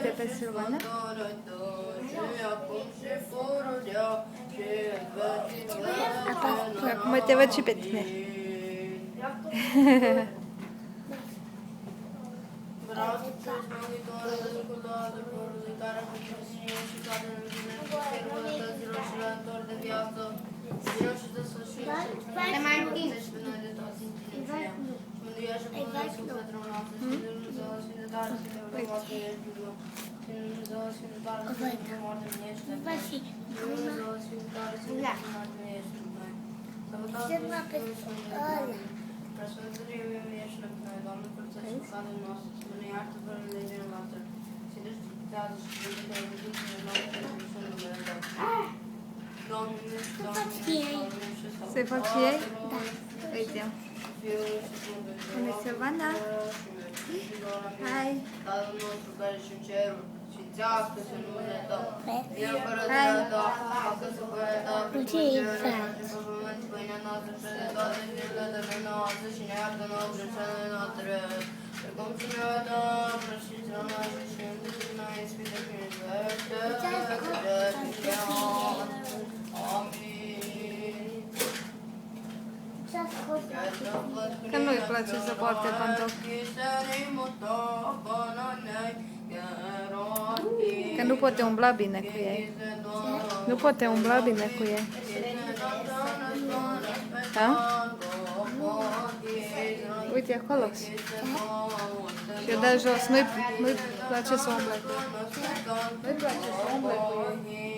Te pe Silvana? Acum te văd și pe tine. Vreau să treci monitorul de culoare, porului care mă presie și care nu vine cu sărbătăților și la întor de viață. Vino și de sfârșit și mai și pe noi de toți în tine și ea. Și mântuia și până la sufletul noastră și de Dumnezeu și de tare și de vrămoasă ești Dumnezeu. Și de Dumnezeu și de tare și de vrămoasă ești Dumnezeu. Și de Dumnezeu și de tare și de vrămoasă ești Dumnezeu. Sărbătoare și Dumnezeu. Preasfântărie ești Dumnezeu, Doamne, curățește păcatele noastre, să ne iartă fără legile noastre, și deșteptează și vindecă răzbunțile noastre pentru și numele Tău. Doamne, miluiește, Doamne, miluiește, Se fac și ei? Uite. Bună, Silvana! Hai! Tatăl nostru care ești în ceruri, sfințească-se numele Tău. El fără de Ta, facă-se voia Ta, precum în ceruri, și pe pământ, pâinea noastră și de toate zilele de pe noastre, și ne iartă nouă greșelile noastre, precum și ne iertăm greșelilor noastre, și nu duce pe noi în ispită, ci ne izbăvește. Amin. Că nu-i place să poarte pantofi. Că nu poate umbla bine cu ei. Nu poate umbla bine cu ei. Da? Uite acolo. Și eu dă jos. Nu-i place să umble cu ei. Nu-i place să umble cu ei.